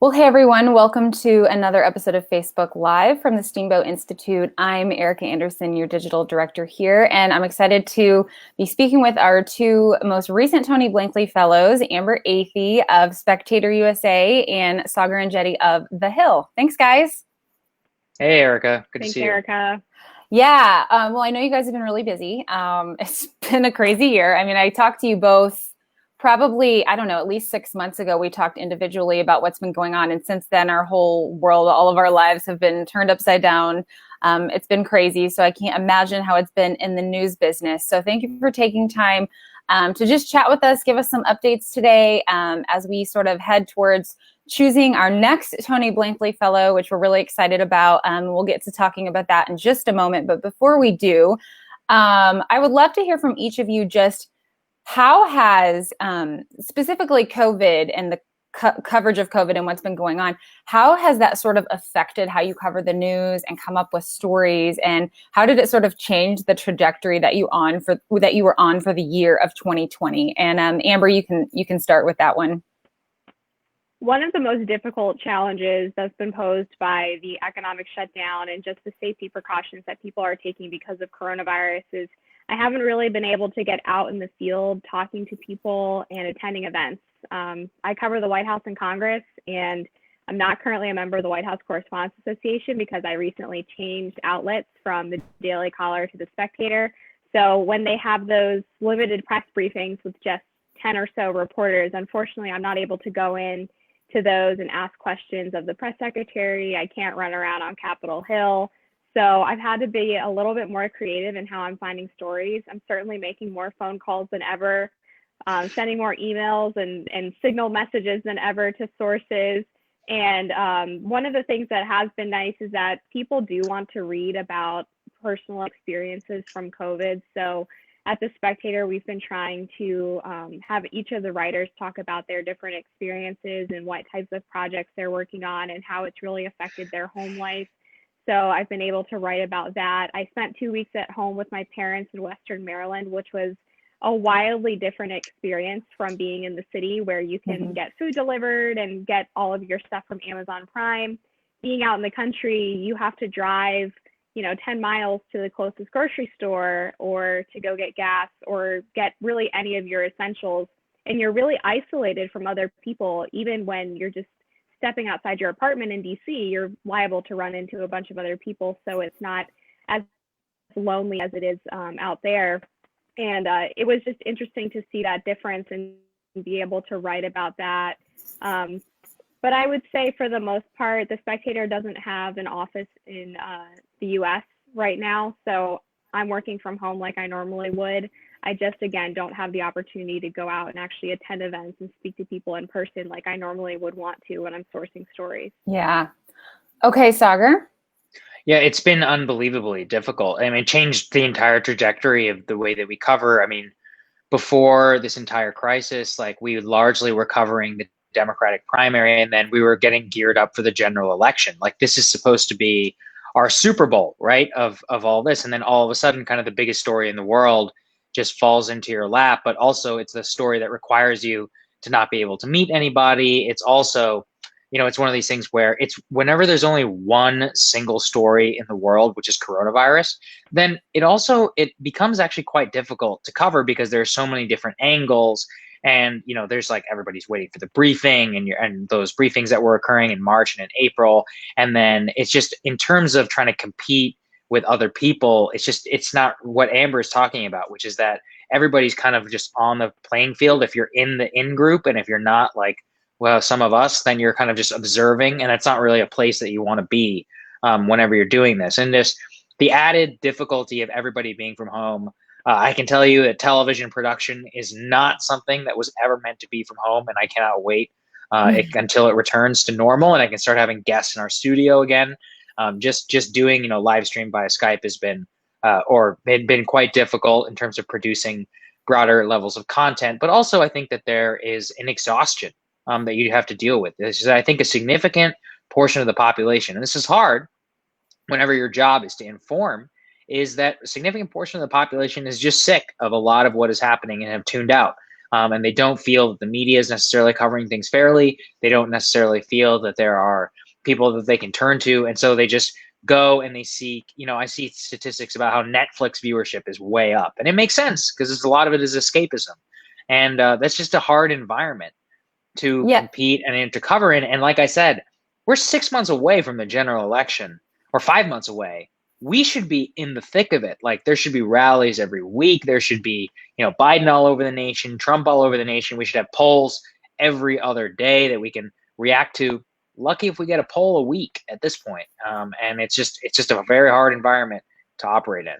Well, hey everyone, welcome to another episode of Facebook Live from the Steamboat Institute. I'm Erica Anderson, your digital director here, and I'm excited to be speaking with our two most recent Tony Blankley Fellows, Amber Athey of Spectator USA and Saagar Enjeti of The Hill. Thanks, guys. Hey, Erica. Good to Thanks, see you. Erica. Yeah, well, I know you guys have been really busy. It's been a crazy year. I mean, I talked to you both probably, I don't know, at least 6 months ago. We talked individually about what's been going on. And since then, our whole world, all of our lives have been turned upside down. It's been crazy. So I can't imagine how it's been in the news business. So thank you for taking time to just chat with us, give us some updates today as we sort of head towards choosing our next Tony Blankley Fellow, which we're really excited about. We'll get to talking about that in just a moment. But before we do, I would love to hear from each of you just how has specifically COVID and the coverage of COVID and what's been going on, how has that sort of affected how you cover the news and come up with stories? And how did it sort of change the trajectory that you were on for the year of 2020? And Amber, you can start with that one. One of the most difficult challenges that's been posed by the economic shutdown and just the safety precautions that people are taking because of coronavirus is I haven't really been able to get out in the field talking to people and attending events. I cover the White House and Congress, and I'm not currently a member of the White House Correspondents Association because I recently changed outlets from the Daily Caller to the Spectator. So when they have those limited press briefings with just 10 or so reporters, unfortunately, I'm not able to go in to those and ask questions of the press secretary. I can't run around on Capitol Hill. So I've had to be a little bit more creative in how I'm finding stories. I'm certainly making more phone calls than ever, sending more emails and signal messages than ever to sources. And one of the things that has been nice is that people do want to read about personal experiences from COVID. So at the Spectator, we've been trying to have each of the writers talk about their different experiences and what types of projects they're working on and how it's really affected their home life. So I've been able to write about that. I spent 2 weeks at home with my parents in Western Maryland, which was a wildly different experience from being in the city where you can get food delivered and get all of your stuff from Amazon Prime. Being out in the country, you have to drive 10 miles to the closest grocery store or to go get gas or get really any of your essentials. And you're really isolated from other people. Even when you're just stepping outside your apartment in DC, you're liable to run into a bunch of other people. So it's not as lonely as it is out there. And it was just interesting to see that difference and be able to write about that. But I would say for the most part, the Spectator doesn't have an office in the US right now. So I'm working from home like I normally would. I just, again, don't have the opportunity to go out and actually attend events and speak to people in person like I normally would want to when I'm sourcing stories. Yeah. Okay, Saagar. Yeah, it's been unbelievably difficult. I mean, it changed the entire trajectory of the way that we cover. I mean, before this entire crisis, like we largely were covering the Democratic primary, and then we were getting geared up for the general election. Like this is supposed to be our Super Bowl, right? Of all this. And then all of a sudden, kind of the biggest story in the world just falls into your lap. But also it's the story that requires you to not be able to meet anybody. It's also, it's one of these things where it's whenever there's only one single story in the world, which is coronavirus, then it becomes actually quite difficult to cover because there's so many different angles. And there's like everybody's waiting for the briefing and those briefings that were occurring in March and in April. And then it's just in terms of trying to compete with other people, it's not what Amber is talking about, which is that everybody's kind of just on the playing field. If you're in the in group, and if you're not, like, well, some of us, then you're kind of just observing, and that's not really a place that you want to be whenever you're doing this. And just the added difficulty of everybody being from home. I can tell you that television production is not something that was ever meant to be from home, and I cannot wait until it returns to normal and I can start having guests in our studio again. Just doing live stream via Skype has been been quite difficult in terms of producing broader levels of content. But also, I think that there is an exhaustion that you have to deal with. This is, I think, a significant portion of the population, and this is hard whenever your job is to inform, is that a significant portion of the population is just sick of a lot of what is happening and have tuned out. and they don't feel that the media is necessarily covering things fairly. They don't necessarily feel that there are people that they can turn to, and so they just go and they seek. I see statistics about how Netflix viewership is way up, and it makes sense because a lot of it is escapism, and that's just a hard environment to compete and to cover in. And like I said, we're 6 months away from the general election, or 5 months away. We should be in the thick of it. Like, there should be rallies every week. There should be, Biden all over the nation, Trump all over the nation. We should have polls every other day that we can react to. Lucky if we get a poll a week at this point. And it's just a very hard environment to operate in.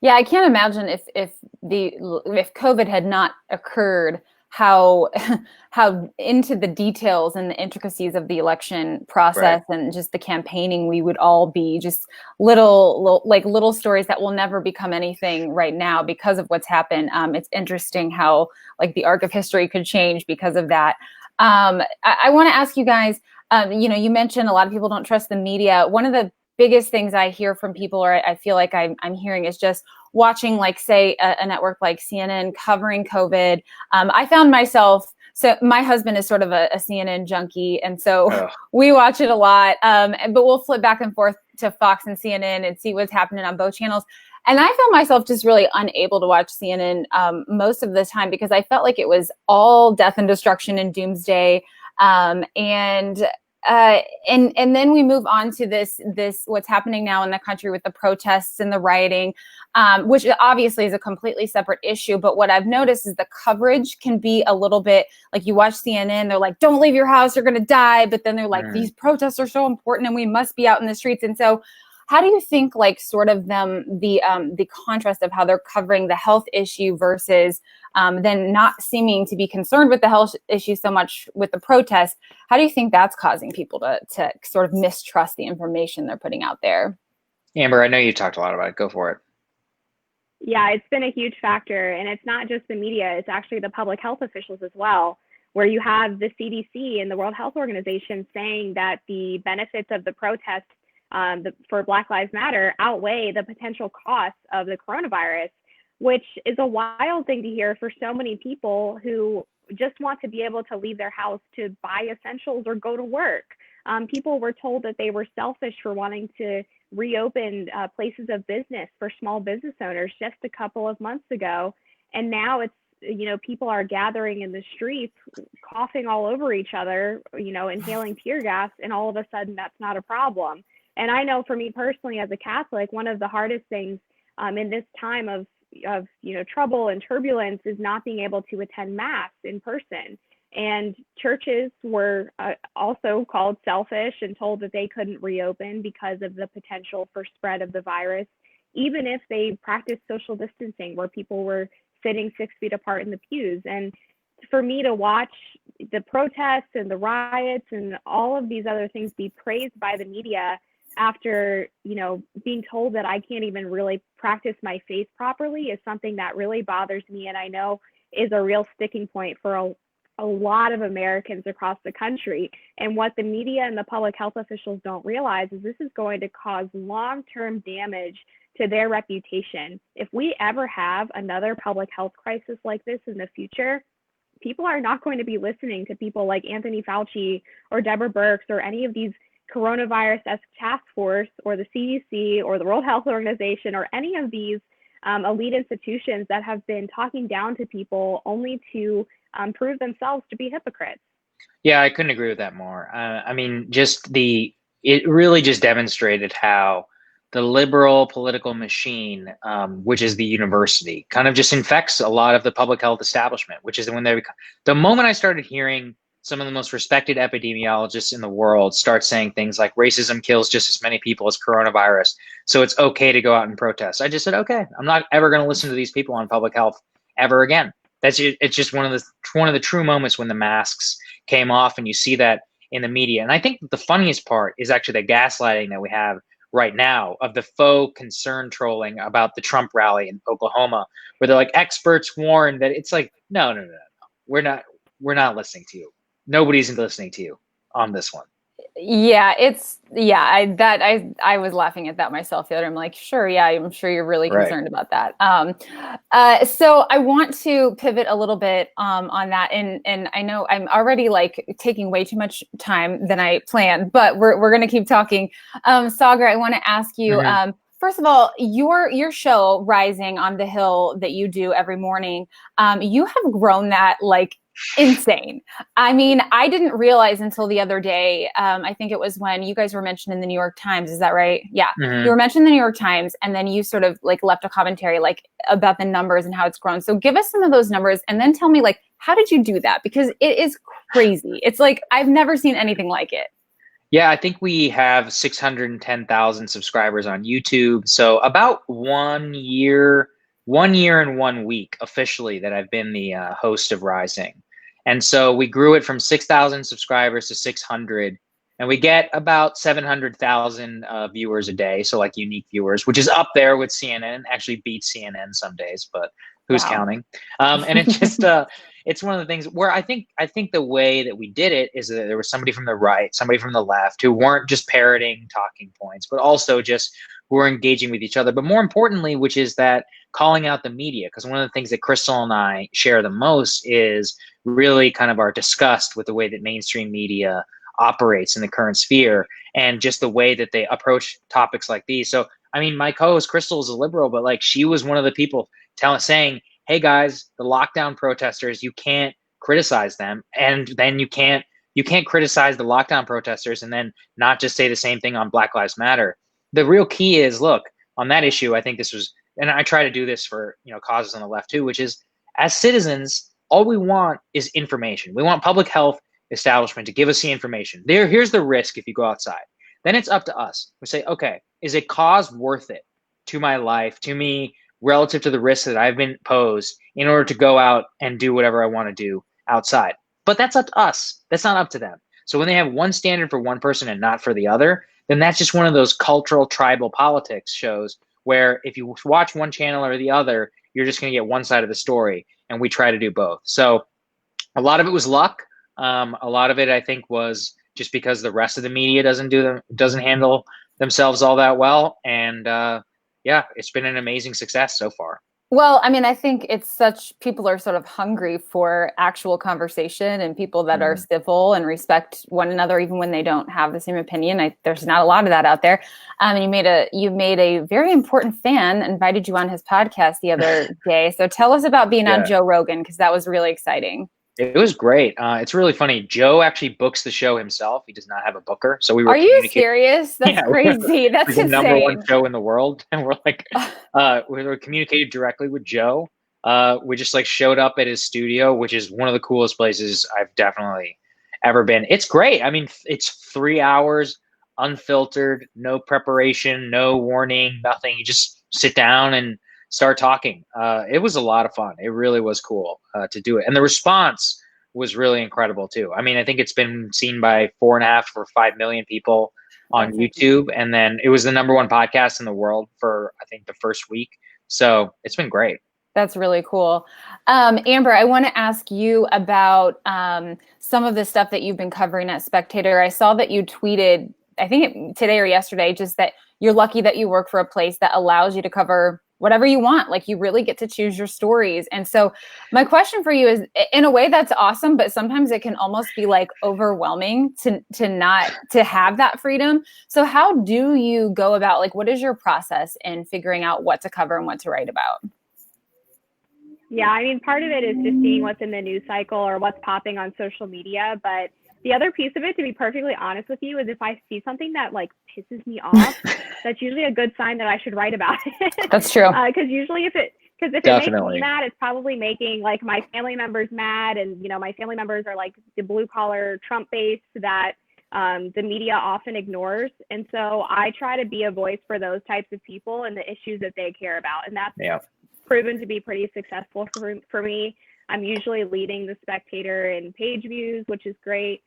Yeah, I can't imagine if COVID had not occurred, how into the details and the intricacies of the election process and just the campaigning we would all be. Just little stories that will never become anything right now because of what's happened. It's interesting how the arc of history could change because of that. I want to ask you guys, you mentioned a lot of people don't trust the media. One of the biggest things I hear from people, or I feel like I'm hearing, is just watching, say, a network like CNN covering COVID. I found myself, so my husband is sort of a CNN junkie, and so we watch it a lot, but we'll flip back and forth to Fox and CNN and see what's happening on both channels. And I found myself just really unable to watch CNN most of the time because I felt like it was all death and destruction and doomsday. And then we move on to this what's happening now in the country with the protests and the rioting, which obviously is a completely separate issue. But what I've noticed is the coverage can be a little bit like, you watch CNN, they're like, don't leave your house, you're going to die. But then they're like, these protests are so important and we must be out in the streets. And so how do you think sort of the contrast of how they're covering the health issue versus then not seeming to be concerned with the health issue so much with the protests? How do you think that's causing people to sort of mistrust the information they're putting out there? Amber, I know you talked a lot about it. Go for it. Yeah, it's been a huge factor. And it's not just the media, it's actually the public health officials as well, where you have the CDC and the World Health Organization saying that the benefits of the protest for Black Lives Matter outweigh the potential costs of the coronavirus, which is a wild thing to hear for so many people who just want to be able to leave their house to buy essentials or go to work. People were told that they were selfish for wanting to reopen places of business for small business owners just a couple of months ago. And now it's, people are gathering in the streets, coughing all over each other, inhaling tear gas, and all of a sudden that's not a problem. And I know for me personally, as a Catholic, one of the hardest things in this time of trouble and turbulence is not being able to attend Mass in person. And churches were also called selfish and told that they couldn't reopen because of the potential for spread of the virus, even if they practiced social distancing, where people were sitting 6 feet apart in the pews. And for me to watch the protests and the riots and all of these other things be praised by the media after, being told that I can't even really practice my faith properly is something that really bothers me, and I know is a real sticking point for a lot of Americans across the country. And what the media and the public health officials don't realize is this is going to cause long-term damage to their reputation. If we ever have another public health crisis like this in the future, people are not going to be listening to people like Anthony Fauci or Deborah Birx or any of these coronavirus task force or the CDC or the World Health Organization or any of these elite institutions that have been talking down to people only to prove themselves to be hypocrites. Yeah, I couldn't agree with that more. It really just demonstrated how the liberal political machine, which is the university, kind of just infects a lot of the public health establishment, which is when the moment I started hearing some of the most respected epidemiologists in the world start saying things like racism kills just as many people as coronavirus, so it's okay to go out and protest, I just said, okay, I'm not ever going to listen to these people on public health ever again. It's just one of the true moments when the masks came off, and you see that in the media. And I think the funniest part is actually the gaslighting that we have right now of the faux concern trolling about the Trump rally in Oklahoma, where they're like, experts warn that. It's like, no. We're not listening to you. Nobody's listening to you on this one. Yeah, I was laughing at that myself the other. I'm like, sure, yeah, I'm sure you're really Right. concerned about that. So I want to pivot a little bit on that, and I know I'm already like taking way too much time than I planned, but we're gonna keep talking. Saagar, I want to ask you. First of all, your show, Rising on the Hill, that you do every morning, you have grown that like insane. I mean, I didn't realize until the other day. I think it was when you guys were mentioned in the New York Times. Is that right? Yeah, you were mentioned in the New York Times, and then you sort of like left a commentary like about the numbers and how it's grown. So give us some of those numbers, and then tell me like how did you do that? Because it is crazy. It's like I've never seen anything like it. Yeah, I think we have 610,000 subscribers on YouTube. So about 1 year and 1 week officially that I've been the host of Rising. And so we grew it from 6,000 subscribers to 600, and we get about 700,000 viewers a day. So like unique viewers, which is up there with CNN, actually beats CNN some days, but who's counting? And it just, it's one of the things where I think the way that we did it is that there was somebody from the right, somebody from the left who weren't just parroting talking points, but also just who were engaging with each other. But more importantly, which is that calling out the media, because one of the things that Crystal and I share the most is really kind of our disgust with the way that mainstream media operates in the current sphere and just the way that they approach topics like these. So, I mean, my co-host Crystal is a liberal, but like she was one of the people saying, hey guys, the lockdown protesters, you can't criticize them, and then you can't criticize the lockdown protesters and then not just say the same thing on Black Lives Matter. The real key is, look, on that issue, I think this was, and I try to do this for causes on the left too, which is as citizens, all we want is information. We want public health establishment to give us the information. Here's the risk if you go outside. Then it's up to us. We say, okay, is a cause worth it to my life, to me, relative to the risks that I've been posed in order to go out and do whatever I want to do outside? But that's up to us. That's not up to them. So when they have one standard for one person and not for the other, then that's just one of those cultural tribal politics shows where if you watch one channel or the other, you're just going to get one side of the story. And we try to do both. So a lot of it was luck. A lot of it, I think, was just because the rest of the media doesn't handle themselves all that well. And yeah, it's been an amazing success so far. Well, I mean, I think people are sort of hungry for actual conversation and people that are civil and respect one another, even when they don't have the same opinion. There's not a lot of that out there. And you made a very important fan, invited you on his podcast the other day. So tell us about being on Joe Rogan, because that was really exciting. It was great. It's really funny. Joe actually books the show himself. He does not have a booker. So we were. Are you serious? That's crazy. That's insane. The number one show in the world, and we're like, we were communicated directly with Joe. We just like showed up at his studio, which is one of the coolest places I've definitely ever been. It's great. I mean, it's 3 hours, unfiltered, no preparation, no warning, nothing. You just sit down and start talking. It was a lot of fun. It really was cool to do it. And the response was really incredible too. I mean, I think it's been seen by 4.5 or 5 million people on YouTube. And then it was the number one podcast in the world for, I think, the first week. So it's been great. That's really cool. Amber, I want to ask you about some of the stuff that you've been covering at Spectator. I saw that you tweeted, I think today or yesterday, just that you're lucky that you work for a place that allows you to cover whatever you want. Like you really get to choose your stories. And so my question for you is, in a way that's awesome, but sometimes it can almost be like overwhelming to not to have that freedom. So how do you go about, like, what is your process in figuring out what to cover and what to write about? Yeah, I mean, part of it is just seeing what's in the news cycle or what's popping on social media. But the other piece of it, to be perfectly honest with you, is if I see something that like pisses me off, that's usually a good sign that I should write about it. That's true. Because usually if it makes me mad, it's probably making like my family members mad. And, my family members are like the blue collar Trump base that the media often ignores. And so I try to be a voice for those types of people and the issues that they care about. And that's proven to be pretty successful for me. I'm usually leading the Spectator in page views, which is great.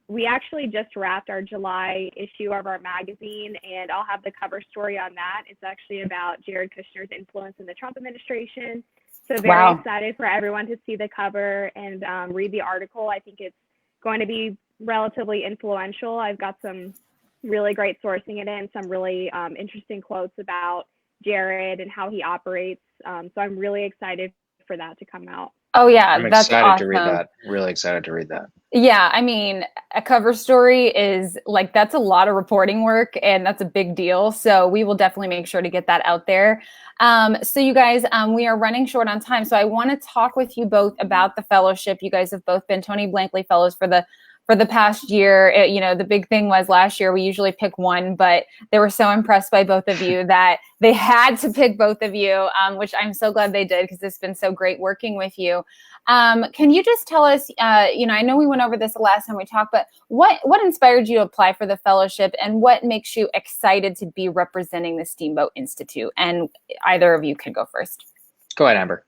We actually just wrapped our July issue of our magazine, and I'll have the cover story on that. It's actually about Jared Kushner's influence in the Trump administration. So very excited for everyone to see the cover and read the article. I think it's going to be relatively influential. I've got some really great sourcing it in, some really interesting quotes about Jared and how he operates. So I'm really excited for that to come out. Oh yeah, I'm that's excited awesome. to read that. Really excited to read that. Yeah, I mean, a cover story is like, that's a lot of reporting work and that's a big deal. So we will definitely make sure to get that out there. So you guys, we are running short on time. So I want to talk with you both about the fellowship. You guys have both been Tony Blankley fellows for the past year. You know, the big thing was last year we usually pick one, but they were so impressed by both of you that they had to pick both of you, which I'm so glad they did because it's been so great working with you. Can you just tell us, you know, I know we went over this the last time we talked, but what inspired you to apply for the fellowship and what makes you excited to be representing the Steamboat Institute? And either of you can go first. Go ahead, Amber.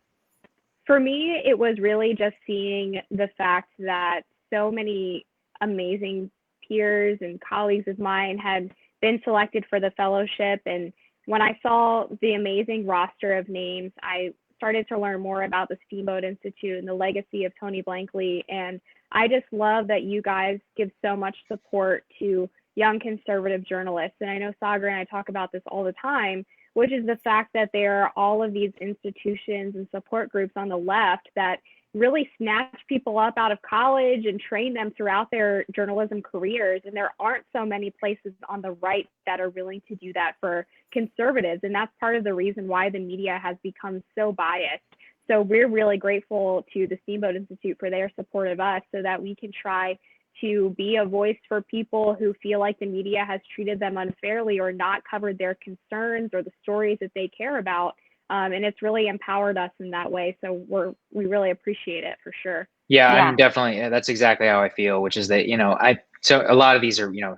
For me, it was really just seeing the fact that so many amazing peers and colleagues of mine had been selected for the fellowship. And when I saw the amazing roster of names, I started to learn more about the Steamboat Institute and the legacy of Tony Blankley. And I just love that you guys give so much support to young conservative journalists. And I know Saagar and I talk about this all the time, which is the fact that there are all of these institutions and support groups on the left that really snatch people up out of college and train them throughout their journalism careers. And there aren't so many places on the right that are willing to do that for conservatives. And that's part of the reason why the media has become so biased. So we're really grateful to the Steamboat Institute for their support of us so that we can try to be a voice for people who feel like the media has treated them unfairly or not covered their concerns or the stories that they care about. And it's really empowered us in that way. So we really appreciate it for sure. Yeah, I'm definitely, that's exactly how I feel, which is that, you know, so a lot of these are, you know,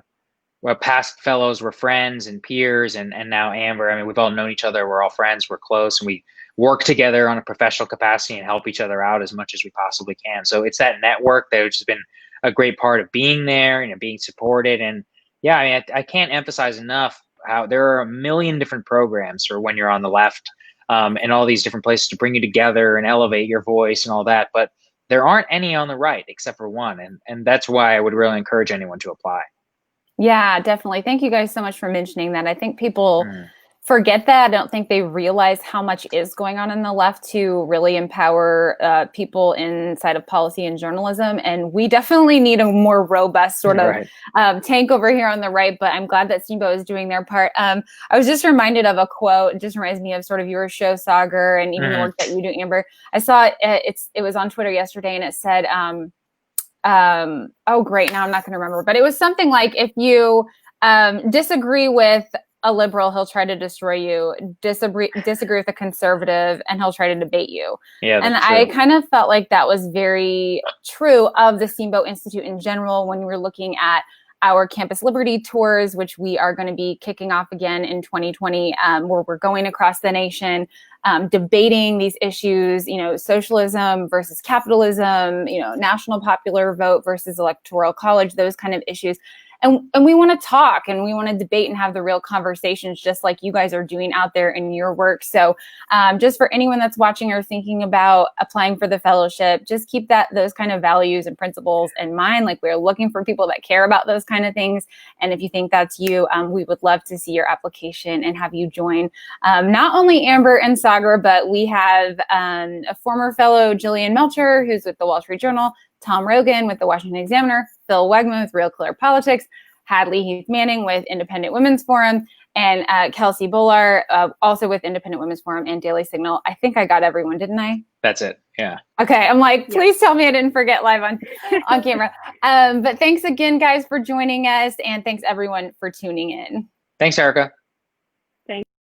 well, past fellows were friends and peers, and now Amber, I mean, we've all known each other. We're all friends, we're close, and we work together on a professional capacity and help each other out as much as we possibly can. So it's that network that has just been a great part of being there, you know, being supported. And yeah, I mean, I can't emphasize enough how there are a million different programs for when you're on the left, and all these different places to bring you together and elevate your voice and all that. But there aren't any on the right except for one. And that's why I would really encourage anyone to apply. Yeah, definitely. Thank you guys so much for mentioning that. I think people forget that. I don't think they realize how much is going on in the left to really empower people inside of policy and journalism. And we definitely need a more robust sort of tank over here on the right, but I'm glad that Steamboat is doing their part. I was just reminded of a quote. It just reminds me of sort of your show, Saagar, and even the work that you do, Amber. I saw it was on Twitter yesterday, and it said, oh great, now I'm not going to remember, but it was something like, if you disagree with a liberal, he'll try to destroy you, disagree with a conservative, and he'll try to debate you. Yeah, and I kind of felt like that was very true of the Steamboat Institute in general when we're looking at our campus liberty tours, which we are going to be kicking off again in 2020, where we're going across the nation, debating these issues, you know, socialism versus capitalism, you know, national popular vote versus electoral college, those kind of issues. And we want to talk and we want to debate and have the real conversations, just like you guys are doing out there in your work. So just for anyone that's watching or thinking about applying for the fellowship, just keep those kind of values and principles in mind. Like, we're looking for people that care about those kind of things. And if you think that's you, we would love to see your application and have you join. Not only Amber and Saagar, but we have a former fellow, Jillian Melcher, who's with the Wall Street Journal, Tom Rogan with the Washington Examiner, Phil Wegman with Real Clear Politics, Hadley Heath Manning with Independent Women's Forum, and Kelsey Bolar, also with Independent Women's Forum and Daily Signal. I think I got everyone, didn't I? That's it. Yeah. Okay. I'm like, please tell me I didn't forget live on camera. But thanks again, guys, for joining us. And thanks everyone for tuning in. Thanks, Erica.